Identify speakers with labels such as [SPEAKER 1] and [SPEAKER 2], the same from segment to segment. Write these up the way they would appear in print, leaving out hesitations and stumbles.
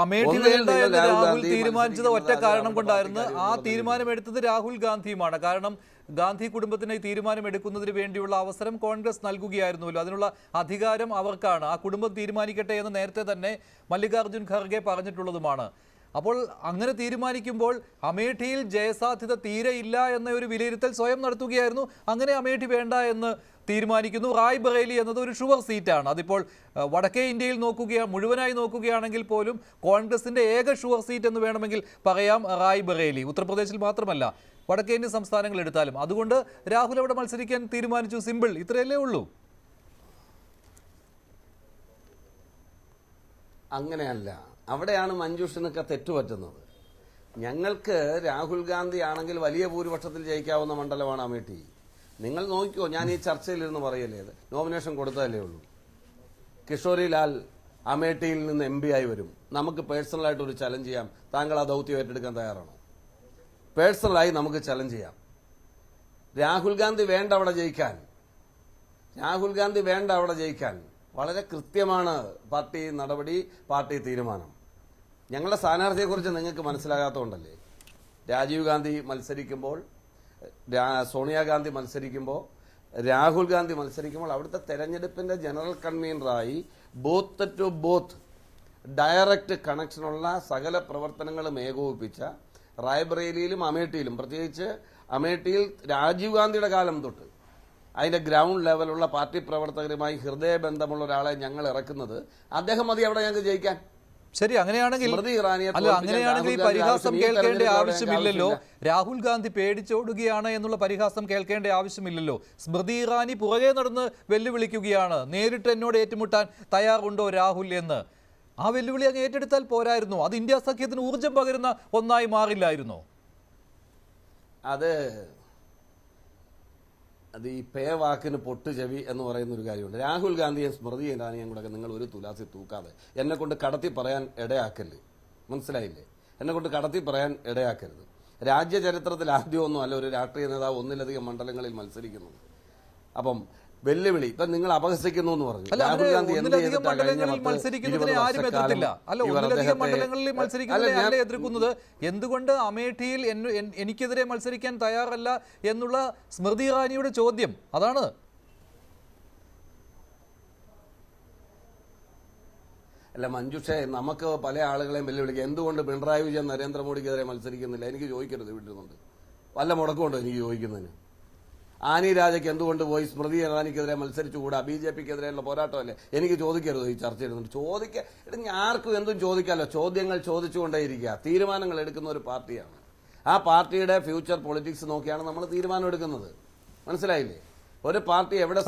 [SPEAKER 1] അമേഠി വേണ്ട എന്ന് രാഹുൽ തീരുമാനിച്ചത് ഒറ്റ കാരണം കൊണ്ടായിരുന്നു. ആ തീരുമാനമെടുത്തത് രാഹുൽ ഗാന്ധിയുമാണ്. കാരണം ഗാന്ധി കുടുംബത്തിന് ഈ തീരുമാനമെടുക്കുന്നതിന് വേണ്ടിയുള്ള അവസരം കോൺഗ്രസ് നൽകുകയായിരുന്നല്ലോ. അതിനുള്ള അധികാരം അവർക്കാണ്. ആ കുടുംബം തീരുമാനിക്കട്ടെ എന്ന് നേരത്തെ തന്നെ മല്ലികാർജ്ജുൻ ഖർഗെ പറഞ്ഞിട്ടുള്ളതുമാണ്. അപ്പോൾ അങ്ങനെ തീരുമാനിക്കുമ്പോൾ അമേഠിയിൽ ജയസാധ്യത തീരെ ഇല്ല എന്ന ഒരു വിലയിരുത്തൽ സ്വയം നടത്തുകയായിരുന്നു. അങ്ങനെ അമേഠി വേണ്ട എന്ന് തീരുമാനിക്കുന്നു. റായ് ബറേലി എന്നത് ഒരു ഷുവർ സീറ്റാണ്. അതിപ്പോൾ വടക്കേ ഇന്ത്യയിൽ മുഴുവനായി നോക്കുകയാണെങ്കിൽ പോലും കോൺഗ്രസിന്റെ ഏക ഷുവർ സീറ്റ് എന്ന് വേണമെങ്കിൽ പറയാം റായ് ബറേലി. ഉത്തർപ്രദേശിൽ മാത്രമല്ല, വടക്കേ ഇന്ത്യൻ സംസ്ഥാനങ്ങൾ എടുത്താലും. അതുകൊണ്ട് രാഹുൽ അവിടെ മത്സരിക്കാൻ തീരുമാനിച്ചു. സിമ്പിൾ, ഇത്രയല്ലേ ഉള്ളൂ.
[SPEAKER 2] അങ്ങനെയല്ല, അവിടെയാണ് മഞ്ജുഷിനൊക്കെ തെറ്റുപറ്റുന്നത്. ഞങ്ങൾക്ക് രാഹുൽ ഗാന്ധി ആണെങ്കിൽ വലിയ ഭൂരിപക്ഷത്തിൽ ജയിക്കാവുന്ന മണ്ഡലമാണ് അമേഠി. നിങ്ങൾ നോക്കിക്കോ, ഞാൻ ഈ ചർച്ചയിലിരുന്ന് പറയല്ലേ, നോമിനേഷൻ കൊടുത്തതല്ലേ ഉള്ളൂ. കിഷോരി ലാൽ അമേഠിയിൽ നിന്ന് MP ആയി വരും. നമുക്ക് പേഴ്സണലായിട്ട് ഒരു ചലഞ്ച് ചെയ്യാം. താങ്കൾ ആ ദൗത്യം ഏറ്റെടുക്കാൻ തയ്യാറാണോ? പേഴ്സണലായി നമുക്ക് ചലഞ്ച് ചെയ്യാം. രാഹുൽ ഗാന്ധി വേണ്ട അവിടെ ജയിക്കാൻ. രാഹുൽ ഗാന്ധി വേണ്ട അവിടെ ജയിക്കാൻ. വളരെ കൃത്യമാണ് പാർട്ടി നടപടി, പാർട്ടി തീരുമാനം. ഞങ്ങളുടെ സ്ഥാനാർത്ഥിയെക്കുറിച്ച് നിങ്ങൾക്ക് മനസ്സിലാകാത്തതുകൊണ്ടല്ലേ. രാജീവ് ഗാന്ധി മത്സരിക്കുമ്പോൾ, സോണിയാഗാന്ധി മത്സരിക്കുമ്പോൾ, രാഹുൽ ഗാന്ധി മത്സരിക്കുമ്പോൾ അവിടുത്തെ തെരഞ്ഞെടുപ്പിന്റെ ജനറൽ കൺവീനറായി ബൂത്ത് ടു ബൂത്ത് ഡയറക്റ്റ് കണക്ഷനുള്ള സകല പ്രവർത്തനങ്ങളും ഏകോപിപ്പിച്ച റായ്ബറേലിയിലും അമേഠിയിലും, പ്രത്യേകിച്ച് അമേഠിയിൽ രാജീവ് ഗാന്ധിയുടെ കാലം തൊട്ട് അതിന്റെ ഗ്രൗണ്ട് ലെവലുള്ള പാർട്ടി പ്രവർത്തകരുമായി ഹൃദയബന്ധമുള്ള ഒരാളെ ഞങ്ങൾ ഇറക്കുന്നത് അദ്ദേഹം മതി അവിടെ ഞങ്ങൾക്ക് ജയിക്കാൻ.
[SPEAKER 1] ശരി, അങ്ങനെയാണെങ്കിൽ ഈ പരിഹാസം കേൾക്കേണ്ട ആവശ്യമില്ലല്ലോ. രാഹുൽ ഗാന്ധി പേടിച്ചോടുകയാണ് എന്നുള്ള പരിഹാസം കേൾക്കേണ്ട ആവശ്യമില്ലല്ലോ. സ്മൃതി ഇറാനി പുറകെ നടന്ന് വെല്ലുവിളിക്കുകയാണ്, നേരിട്ട് എന്നോട് ഏറ്റുമുട്ടാൻ തയ്യാറുണ്ടോ രാഹുൽ എന്ന്. ആ വെല്ലുവിളി അങ്ങ് ഏറ്റെടുത്താൽ പോരായിരുന്നു? അത് ഇന്ത്യ സഖ്യത്തിന് ഊർജം പകരുന്ന ഒന്നായി മാറില്ലായിരുന്നോ?
[SPEAKER 2] അത് ഈ വാക്കിന് പൊട്ട് ചെവി എന്ന് പറയുന്ന ഒരു കാര്യമുണ്ട്. രാഹുൽ ഗാന്ധിയും സ്മൃതി ഇറാനിയും കൂടെ നിങ്ങൾ ഒരു തുലാസി തൂക്കാതെ എന്നെ കൊണ്ട് കടത്തി പറയാൻ ഇടയാക്കല്ലേ. മനസ്സിലായില്ലേ? എന്നെ കൊണ്ട് കടത്തി പറയാൻ ഇടയാക്കരുത്. രാജ്യചരിത്രത്തിൽ ആദ്യമൊന്നും അല്ല ഒരു രാഷ്ട്രീയ നേതാവ് ഒന്നിലധികം മണ്ഡലങ്ങളിൽ മത്സരിക്കുന്നത്. അപ്പം വെല്ലുവിളി ഇപ്പൊ നിങ്ങൾ അപഹസിക്കുന്നു എന്ന് പറഞ്ഞു. രാഹുൽ ഗാന്ധി
[SPEAKER 1] എതിർക്കുന്നത് എന്തുകൊണ്ട് അമേഠിയിൽ എനിക്കെതിരെ മത്സരിക്കാൻ തയ്യാറല്ല എന്നുള്ള സ്മൃതി ഇറാനിയുടെ ചോദ്യം അതാണ്.
[SPEAKER 2] അല്ല മഞ്ജുഷേ, നമുക്ക് പല ആളുകളെയും വെല്ലുവിളിക്കുക. എന്തുകൊണ്ട് പിണറായി വിജയൻ നരേന്ദ്രമോദിക്കെതിരെ മത്സരിക്കുന്നില്ല? എനിക്ക് ചോദിക്കരുത്. വീട്ടിലുണ്ട് വല്ല മുടക്കമുണ്ടോ എനിക്ക് ചോദിക്കുന്നതിന്? ആനി രാജയ്ക്ക് എന്തുകൊണ്ട് പോയി സ്മൃതി ഇറാനിക്കെതിരെ മത്സരിച്ചുകൂടാ? BJPക്കെതിരെയുള്ള പോരാട്ടമല്ലേ? എനിക്ക് ചോദിക്കരുത് ഈ ചർച്ചയിൽ. ആർക്കും എന്തും ചോദിക്കാമല്ലോ. ചോദ്യങ്ങൾ ചോദിച്ചുകൊണ്ടേയിരിക്കുക. തീരുമാനങ്ങൾ എടുക്കുന്ന ഒരു പാർട്ടിയാണ്. ആ പാർട്ടിയുടെ ഫ്യൂച്ചർ പൊളിറ്റിക്സ് നോക്കിയാണ് നമ്മൾ തീരുമാനം എടുക്കുന്നത്. മനസ്സിലായില്ലേ? ഒരു പാർട്ടി എവിടെ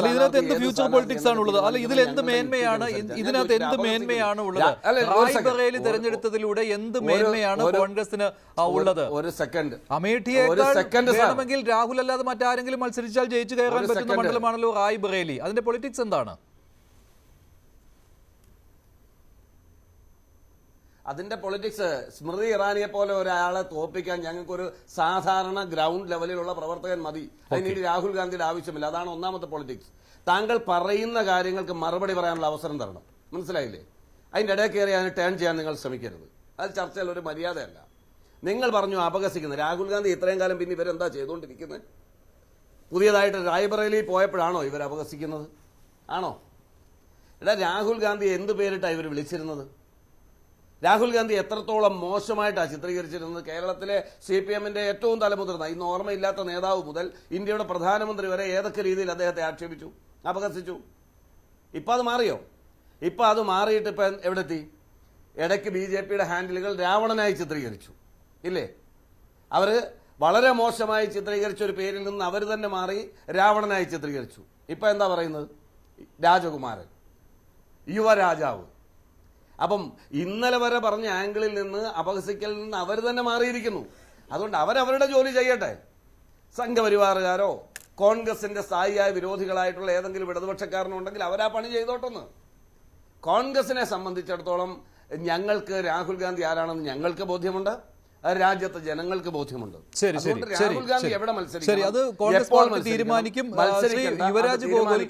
[SPEAKER 1] ഫ്യൂച്ചർ പൊളിറ്റിക്സ് ആണുള്ളത്? അല്ല, ഇതിലെന്ത് മേന്മയാണ്? ഇതിനകത്ത് എന്ത് മേന്മയാണ് ഉള്ളത്? റായ് ബറേലി തെരഞ്ഞെടുത്തതിലൂടെ എന്ത് മേന്മയാണ് കോൺഗ്രസിന് ഉള്ളത്?
[SPEAKER 2] ഒരു സെക്കൻഡ്.
[SPEAKER 1] അമേഠിയേക്കാൾ വേണമെങ്കിൽ രാഹുൽ അല്ലാതെ മറ്റാരെങ്കിലും മത്സരിച്ചാൽ ജയിച്ചു കയറാൻ പറ്റുന്ന മണ്ഡലമാണല്ലോ റായ് ബറേലി. അതിന്റെ പൊളിറ്റിക്സ് എന്താണ്?
[SPEAKER 2] അതിന്റെ പൊളിറ്റിക്സ് സ്മൃതി ഇറാനിയെ പോലെ ഒരാളെ തോൽപ്പിക്കാൻ ഞങ്ങൾക്കൊരു സാധാരണ ഗ്രൗണ്ട് ലെവലിലുള്ള പ്രവർത്തകൻ മതി. അതിന് രാഹുൽ ഗാന്ധിയുടെ ആവശ്യമില്ല. അതാണ് ഒന്നാമത്തെ പൊളിറ്റിക്സ്. താങ്കൾ പറയുന്ന കാര്യങ്ങൾക്ക് മറുപടി പറയാനുള്ള അവസരം തരണം. മനസ്സിലായില്ലേ? അതിന്റെ ഇടയിൽ കയറി അതിന് ടേൺ ചെയ്യാൻ നിങ്ങൾ ശ്രമിക്കരുത്. അത് ചർച്ചയിൽ ഒരു മര്യാദയല്ല. നിങ്ങൾ പറഞ്ഞു അപഹസിക്കുന്നത്. രാഹുൽ ഗാന്ധി ഇത്രയും കാലം പിന്നെ ഇവരെന്താ ചെയ്തുകൊണ്ടിരിക്കുന്നത്? പുതിയതായിട്ട് റായ്ബറേലിയിൽ പോയപ്പോഴാണോ ഇവർ അപഹസിക്കുന്നത്? ആണോ? രാഹുൽ ഗാന്ധി എന്ത് പേരിട്ടാണ് ഇവർ വിളിച്ചിരുന്നത്? രാഹുൽ ഗാന്ധി എത്രത്തോളം മോശമായിട്ടാണ് ചിത്രീകരിച്ചിരുന്നത്? കേരളത്തിലെ CPMന്റെ ഏറ്റവും തലമുതിർന്ന, ഇന്ന് ഓർമ്മയില്ലാത്ത നേതാവ് മുതൽ ഇന്ത്യയുടെ പ്രധാനമന്ത്രി വരെ ഏതൊക്കെ രീതിയിൽ അദ്ദേഹത്തെ ആക്ഷേപിച്ചു, അപഹസിച്ചു. ഇപ്പം അത് മാറിയോ? ഇപ്പം അത് മാറിയിട്ട് ഇപ്പം എവിടെത്തി? ഇടയ്ക്ക് BJPയുടെ ഹാൻഡിലുകൾ രാവണനായി ചിത്രീകരിച്ചു ഇല്ലേ? അവർ വളരെ മോശമായി ചിത്രീകരിച്ച ഒരു പേരിൽ നിന്ന് അവർ തന്നെ മാറി രാവണനായി ചിത്രീകരിച്ചു. ഇപ്പം എന്താ പറയുന്നത്? രാജകുമാരൻ, യുവരാജാവ്. അപ്പം ഇന്നലെ വരെ പറഞ്ഞ ആംഗിളിൽ നിന്ന്, അപഹസിക്കലിൽ നിന്ന് അവർ തന്നെ മാറിയിരിക്കുന്നു. അതുകൊണ്ട് അവരവരുടെ ജോലി ചെയ്യട്ടെ. സംഘപരിവാറുകാരോ കോൺഗ്രസിന്റെ സ്ഥായിയായ വിരോധികളായിട്ടുള്ള ഏതെങ്കിലും ഇടതുപക്ഷക്കാരനുണ്ടെങ്കിൽ അവരാ പണി ചെയ്തോട്ടെന്ന്. കോൺഗ്രസിനെ സംബന്ധിച്ചിടത്തോളം ഞങ്ങൾക്ക് രാഹുൽ ഗാന്ധി ആരാണെന്ന് ഞങ്ങൾക്ക് ബോധ്യമുണ്ട്, രാജ്യത്തെ ജനങ്ങൾക്ക് ബോധ്യമുണ്ട്. രാഹുൽ ഗാന്ധി എവിടെ
[SPEAKER 1] തീരുമാനിക്കും. യുവരാജ് ഗോകുൽ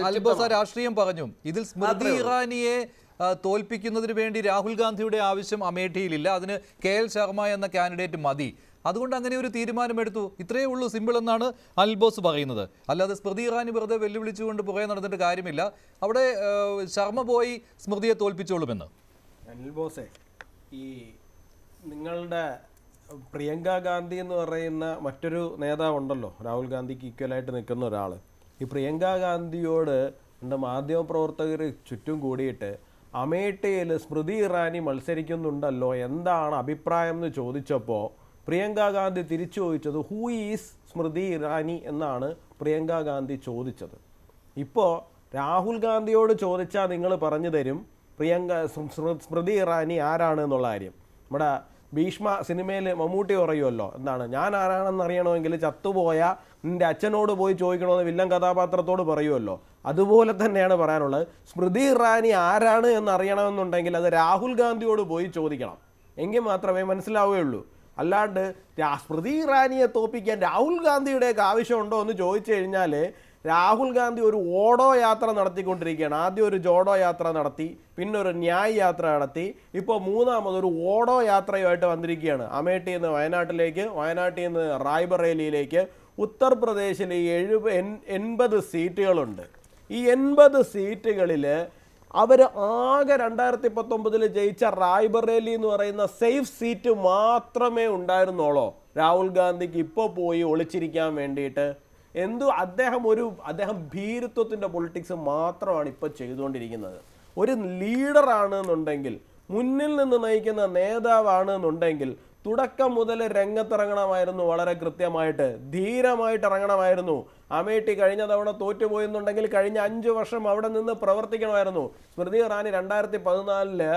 [SPEAKER 1] അൽബോസ രാഷ്ട്രീയം പറഞ്ഞു. ഇതിൽ സ്മൃതി ഇറാനിയെ തോൽപ്പിക്കുന്നതിന് വേണ്ടി രാഹുൽ ഗാന്ധിയുടെ ആവശ്യം അമേഠിയിലില്ല, അതിന് KL ശർമ്മ എന്ന കാൻഡിഡേറ്റ് മതി, അതുകൊണ്ട് അങ്ങനെ ഒരു തീരുമാനമെടുത്തു, ഇത്രയേ ഉള്ളൂ, സിമ്പിൾ എന്നാണ് അനിൽ ബോസ് പറയുന്നത്. അല്ലാതെ സ്മൃതി ഇറാനി വെറുതെ വെല്ലുവിളിച്ചുകൊണ്ട് പുറകെ നടന്നിട്ട് കാര്യമില്ല, അവിടെ ശർമ്മ പോയി സ്മൃതിയെ തോൽപ്പിച്ചോളുമെന്ന്.
[SPEAKER 3] അനിൽ ബോസേ, ഈ നിങ്ങളുടെ പ്രിയങ്ക ഗാന്ധി എന്ന് പറയുന്ന മറ്റൊരു നേതാവുണ്ടല്ലോ, രാഹുൽ ഗാന്ധിക്ക് ഈക്വലായിട്ട് നിൽക്കുന്ന ഒരാൾ, ഈ പ്രിയങ്ക ഗാന്ധിയോട് എൻ്റെ മാധ്യമപ്രവർത്തകർ ചുറ്റും കൂടിയിട്ട് അമേഠിയിൽ സ്മൃതി ഇറാനി മത്സരിക്കുന്നുണ്ടല്ലോ, എന്താണ് അഭിപ്രായം എന്ന് ചോദിച്ചപ്പോൾ പ്രിയങ്ക ഗാന്ധി തിരിച്ചു ചോദിച്ചത് ഹൂ ഈസ് സ്മൃതി ഇറാനി എന്നാണ് പ്രിയങ്ക ഗാന്ധി ചോദിച്ചത്. ഇപ്പോൾ രാഹുൽ ഗാന്ധിയോട് ചോദിച്ചാൽ നിങ്ങൾ പറഞ്ഞു തരും സ്മൃതി ഇറാനി ആരാണ് എന്നുള്ള കാര്യം. നമ്മുടെ ഭീഷ്മ സിനിമയിൽ മമ്മൂട്ടി പറയുമല്ലോ, എന്താണ്, ഞാൻ ആരാണെന്ന് അറിയണമെങ്കിൽ ചത്തുപോയ നിൻ്റെ അച്ഛനോട് പോയി ചോദിക്കണമെന്ന് വില്ലൻ കഥാപാത്രത്തോട് പറയുമല്ലോ, അതുപോലെ തന്നെയാണ് പറയാനുള്ളത്. സ്മൃതി ഇറാനി ആരാണ് എന്ന് അറിയണമെന്നുണ്ടെങ്കിൽ അത് രാഹുൽ ഗാന്ധിയോട് പോയി ചോദിക്കണം, എങ്കിൽ മാത്രമേ മനസ്സിലാവുകയുള്ളൂ. അല്ലാണ്ട് സ്മൃതി ഇറാനിയെ തോൽപ്പിക്കാൻ രാഹുൽ ഗാന്ധിയുടെയൊക്കെ ആവശ്യമുണ്ടോ എന്ന് ചോദിച്ചു കഴിഞ്ഞാൽ രാഹുൽ ഗാന്ധി ഒരു ഓടോ യാത്ര നടത്തിക്കൊണ്ടിരിക്കുകയാണ്. ആദ്യം ഒരു ജോഡോ യാത്ര നടത്തി, പിന്നെ ഒരു ന്യായ് യാത്ര നടത്തി, ഇപ്പോൾ മൂന്നാമതൊരു ഓടോ യാത്രയുമായിട്ട് വന്നിരിക്കുകയാണ്. അമേഠിയിൽ നിന്ന് വയനാട്ടിലേക്ക്, വയനാട്ടിൽ നിന്ന് റായ്ബറേലിയിലേക്ക്. ഉത്തർപ്രദേശിൽ 80 സീറ്റുകളുണ്ട്. ഈ 80 സീറ്റുകളിൽ അവർ ആകെ 2019 ജയിച്ച റായ്ബറേലി എന്ന് പറയുന്ന സേഫ് സീറ്റ് മാത്രമേ ഉണ്ടായിരുന്നുള്ളൂ രാഹുൽ ഗാന്ധിക്ക് ഇപ്പോൾ പോയി ഒളിച്ചിരിക്കാൻ വേണ്ടിയിട്ട്. അദ്ദേഹം ഭീരുത്വത്തിൻ്റെ പൊളിറ്റിക്സ് മാത്രമാണ് ഇപ്പോൾ ചെയ്തുകൊണ്ടിരിക്കുന്നത്. ഒരു ലീഡറാണെന്നുണ്ടെങ്കിൽ, മുന്നിൽ നിന്ന് നയിക്കുന്ന നേതാവാണെന്നുണ്ടെങ്കിൽ തുടക്കം മുതൽ രംഗത്തിറങ്ങണമായിരുന്നു, വളരെ കൃത്യമായിട്ട് ധീരമായിട്ട് ഇറങ്ങണമായിരുന്നു. അമേഠി കഴിഞ്ഞ തവണ തോറ്റുപോയെന്നുണ്ടെങ്കിൽ കഴിഞ്ഞ 5 വർഷം അവിടെ നിന്ന് പ്രവർത്തിക്കണമായിരുന്നു. സ്മൃതി ഇറാനി 2014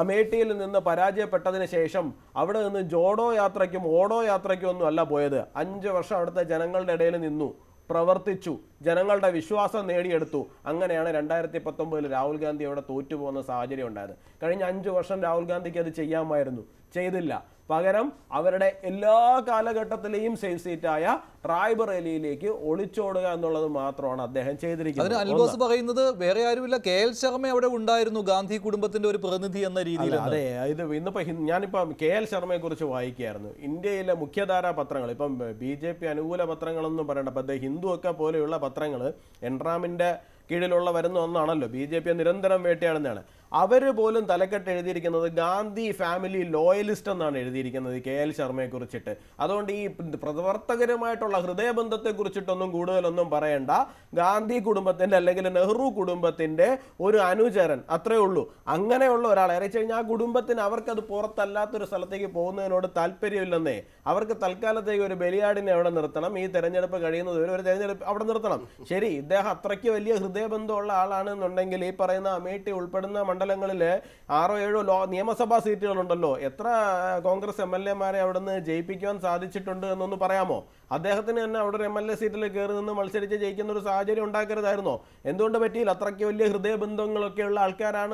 [SPEAKER 3] അമേഠിയിൽ നിന്ന് പരാജയപ്പെട്ടതിന് ശേഷം അവിടെ നിന്ന് ജോഡോ യാത്രയ്ക്കും ഓടോ യാത്രയ്ക്കും ഒന്നും അല്ല പോയത്. 5 വർഷം അവിടുത്തെ ജനങ്ങളുടെ ഇടയിൽ നിന്നു, പ്രവർത്തിച്ചു, ജനങ്ങളുടെ വിശ്വാസം നേടിയെടുത്തു. അങ്ങനെയാണ് 2019 രാഹുൽ ഗാന്ധി അവിടെ തോറ്റുപോകുന്ന സാഹചര്യം ഉണ്ടായത്. കഴിഞ്ഞ 5 വർഷം രാഹുൽ ഗാന്ധിക്ക് അത് ചെയ്യാമായിരുന്നു, ചെയ്തില്ല. പകരം അവരുടെ എല്ലാ കാലഘട്ടത്തിലെയും സേഫ് സീറ്റായ റായ്ബറേലിയിലേക്ക് ഒളിച്ചോടുക എന്നുള്ളത് മാത്രമാണ് അദ്ദേഹം ചെയ്തിരിക്കുന്നത്.
[SPEAKER 1] അനിൽ ബോസ് പറയുന്നത് വേറെ ആരുമില്ല, KL ശർമ്മ അവിടെ ഉണ്ടായിരുന്നു, ഗാന്ധി കുടുംബത്തിന്റെ ഒരു പ്രതിനിധി എന്ന രീതിയിൽ.
[SPEAKER 3] അതെ, ഇത് ഇന്നിപ്പോ ഞാനിപ്പം KL ശർമ്മയെ കുറിച്ച് വായിക്കുകയായിരുന്നു. ഇന്ത്യയിലെ മുഖ്യധാരാ പത്രങ്ങൾ, ഇപ്പം BJP അനുകൂല പത്രങ്ങളൊന്നും പറയണ്ട, ഇപ്പം ഹിന്ദു ഒക്കെ പോലെയുള്ള പത്രങ്ങൾ എൻറാമിന്റെ കീഴിലുള്ള വരുന്ന ഒന്നാണല്ലോ, BJP നിരന്തരം വേട്ടയാടുന്നതാണ്. അവർ പോലും തലക്കെട്ട് എഴുതിയിരിക്കുന്നത് ഗാന്ധി ഫാമിലി ലോയലിസ്റ്റ് എന്നാണ് എഴുതിയിരിക്കുന്നത് KL ശർമ്മയെ കുറിച്ചിട്ട്. അതുകൊണ്ട് ഈ പ്രവർത്തകരുമായിട്ടുള്ള ഹൃദയബന്ധത്തെ കുറിച്ചിട്ടൊന്നും കൂടുതലൊന്നും പറയണ്ട, ഗാന്ധി കുടുംബത്തിന്റെ അല്ലെങ്കിൽ നെഹ്റു കുടുംബത്തിന്റെ ഒരു അനുചരൻ, അത്രേ ഉള്ളൂ. അങ്ങനെയുള്ള ഒരാളെ അറിയിച്ചു കഴിഞ്ഞാൽ ആ കുടുംബത്തിന് അവർക്കത് പുറത്തല്ലാത്തൊരു സ്ഥലത്തേക്ക് പോകുന്നതിനോട് താല്പര്യമില്ലെന്നേ. അവർക്ക് തൽക്കാലത്തേക്ക് ഒരു ബലിയാടിനെ അവിടെ നിർത്തണം, ഈ തെരഞ്ഞെടുപ്പ് കഴിയുന്നത് വരെ ഒരു തെരഞ്ഞെടുപ്പ് അവിടെ നിർത്തണം. ശരി, ഇദ്ദേഹം അത്രയ്ക്ക് വലിയ ഹൃദയബന്ധമുള്ള ആളാണെന്നുണ്ടെങ്കിൽ ഈ പറയുന്ന അമേഠി ഉൾപ്പെടുന്ന മണ്ഡലങ്ങളിൽ 6-7 നിയമസഭാ സീറ്റുകളുണ്ടല്ലോ, എത്ര കോൺഗ്രസ് MLA-മാരെ അവിടെ നിന്ന് ജയിപ്പിക്കുവാൻ സാധിച്ചിട്ടുണ്ട് എന്നൊന്ന് പറയാമോ? അദ്ദേഹത്തിന് തന്നെ അവിടെ ഒരു MLA സീറ്റിൽ കയറി നിന്ന് മത്സരിച്ച് ജയിക്കുന്ന ഒരു സാഹചര്യം ഉണ്ടാക്കരുതായിരുന്നോ? എന്തുകൊണ്ട് പറ്റിയില്ല? അത്രയ്ക്ക് വലിയ ഹൃദയബന്ധങ്ങളൊക്കെ ഉള്ള ആൾക്കാരാണ്.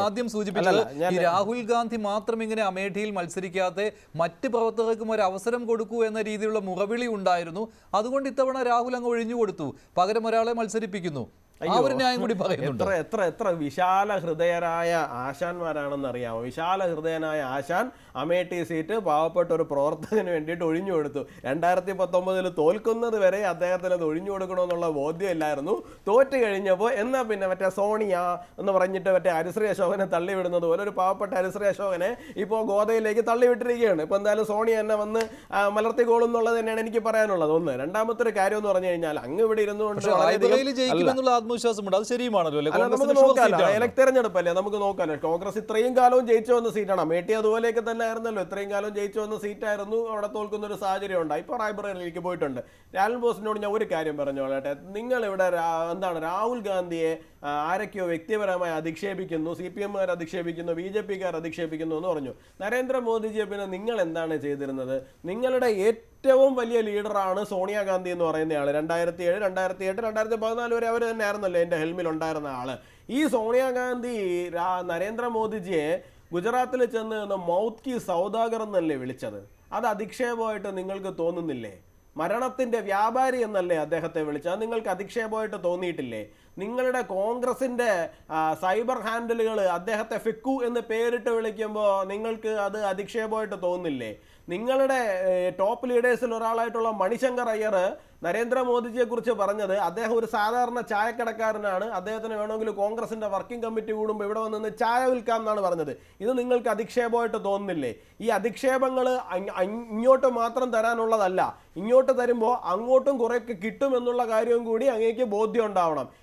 [SPEAKER 1] ആദ്യം സൂചിപ്പിച്ചത് ഈ രാഹുൽ ഗാന്ധി മാത്രം ഇങ്ങനെ അമേഠിയിൽ മത്സരിക്കാതെ മറ്റ് പ്രവർത്തകർക്കും ഒരു അവസരം കൊടുക്കൂ എന്ന രീതിയിലുള്ള മുറവിളി ഉണ്ടായിരുന്നു. അതുകൊണ്ട് ഇത്തവണ രാഹുൽ അങ്ങ് ഒഴിഞ്ഞു കൊടുത്തു, പകരം ഒരാളെ മത്സരിപ്പിക്കുന്നു.
[SPEAKER 3] എത്ര വിശാല ഹൃദയരായ ആശാന്മാരാണെന്ന് അറിയാമോ? വിശാല ഹൃദയനായ ആശാൻ അമേഠി സീറ്റ് പാവപ്പെട്ട ഒരു പ്രവർത്തകന് വേണ്ടിയിട്ട് ഒഴിഞ്ഞു കൊടുത്തു. 2019 തോൽക്കുന്നത് വരെ അദ്ദേഹത്തിന് അത് ഒഴിഞ്ഞു കൊടുക്കണമെന്നുള്ള ബോധ്യമില്ലായിരുന്നു. തോറ്റ് കഴിഞ്ഞപ്പോൾ എന്നാൽ പിന്നെ മറ്റേ സോണിയ എന്ന് പറഞ്ഞിട്ട് മറ്റേ ഹരിശ്രീ അശോകനെ തള്ളിവിടുന്നത് പോലെ ഒരു പാവപ്പെട്ട ഹരിശ്രീ അശോകനെ ഇപ്പോൾ ഗോദയിലേക്ക് തള്ളിവിട്ടിരിക്കുകയാണ്. ഇപ്പോൾ എന്തായാലും സോണിയ എന്നെ വന്ന് മലർത്തിക്കോളും എന്നുള്ളത് തന്നെയാണ് എനിക്ക് പറയാനുള്ളത്. ഒന്ന്. രണ്ടാമത്തെ ഒരു കാര്യം എന്ന് പറഞ്ഞു കഴിഞ്ഞാൽ അങ്ങ് ഇവിടെ ഇരുന്നുകൊണ്ട് തെരഞ്ഞെടുപ്പല്ലേ, നമുക്ക് നോക്കാനോ. കോൺഗ്രസ് ഇത്രയും കാലവും ജയിച്ചു വന്ന സീറ്റാണ്. അമേഠി അതുപോലെയൊക്കെ തന്നെ ആയിരുന്നല്ലോ, ഇത്രയും കാലം ജയിച്ചു വന്ന സീറ്റായിരുന്നു. അവിടെ തോൽക്കുന്ന ഒരു സാഹചര്യം ഉണ്ടായി. ഇപ്പോൾ റായ്ബറേലിയിലേക്ക് പോയിട്ടുണ്ട്. രാഹുൽ ബോസിനോട് ഞാൻ ഒരു കാര്യം പറഞ്ഞോളട്ടെ, നിങ്ങൾ ഇവിടെ എന്താണ് രാഹുൽ ഗാന്ധിയെ ആരൊക്കെയോ വ്യക്തിപരമായി അധിക്ഷേപിക്കുന്നു, CPM-കാർ അധിക്ഷേപിക്കുന്നു, BJP-കാർ അധിക്ഷേപിക്കുന്നു എന്ന് പറഞ്ഞു. നരേന്ദ്രമോദിജിയെ പിന്നെ നിങ്ങൾ എന്താണ് ചെയ്തിരുന്നത്? നിങ്ങളുടെ ഏറ്റവും വലിയ ലീഡറാണ് സോണിയാഗാന്ധി എന്ന് പറയുന്നയാൾ. 2007, 2008, 2014 വരെ അവർ തന്നെ ആയിരുന്നല്ലോ എൻ്റെ ഹെൽമിൽ ഉണ്ടായിരുന്ന ആള്. ഈ സോണിയാഗാന്ധി നരേന്ദ്രമോദിജിയെ ഗുജറാത്തിൽ ചെന്ന് മൗത്ത് കി സൗദാഗർ എന്നല്ലേ വിളിച്ചത്? അത് അധിക്ഷേപമായിട്ട് നിങ്ങൾക്ക് തോന്നുന്നില്ലേ? മരണത്തിന്റെ വ്യാപാരി എന്നല്ലേ അദ്ദേഹത്തെ വിളിച്ചത്? നിങ്ങൾക്ക് അധിക്ഷേപമായിട്ട് തോന്നിയിട്ടില്ലേ? നിങ്ങളുടെ കോൺഗ്രസിന്റെ സൈബർ ഹാൻഡിലുകൾ അദ്ദേഹത്തെ ഫിക്കു എന്ന് പേരിട്ട് വിളിക്കുമ്പോൾ നിങ്ങൾക്ക് അത് അധിക്ഷേപമായിട്ട് തോന്നുന്നില്ലേ? നിങ്ങളുടെ ടോപ്പ് ലീഡേഴ്സിൽ ഒരാളായിട്ടുള്ള മണിശങ്കർ അയ്യർ നരേന്ദ്രമോദിജിയെ കുറിച്ച് പറഞ്ഞത് അദ്ദേഹം ഒരു സാധാരണ ചായക്കടക്കാരനാണ്, അദ്ദേഹത്തിന് വേണമെങ്കിൽ കോൺഗ്രസിന്റെ വർക്കിംഗ് കമ്മിറ്റി കൂടുമ്പോൾ ഇവിടെ വന്ന് ചായ വിൽക്കാം എന്നാണ് പറഞ്ഞത്. ഇത് നിങ്ങൾക്ക് അധിക്ഷേപമായിട്ട് തോന്നുന്നില്ലേ? ഈ അധിക്ഷേപങ്ങൾ ഇങ്ങോട്ട് മാത്രം തരാനുള്ളതല്ല, ഇങ്ങോട്ട് തരുമ്പോൾ അങ്ങോട്ടും കുറേയൊക്കെ കിട്ടുമെന്നുള്ള കാര്യവും കൂടി അങ്ങേക്ക് ബോധ്യം ഉണ്ടാവണം.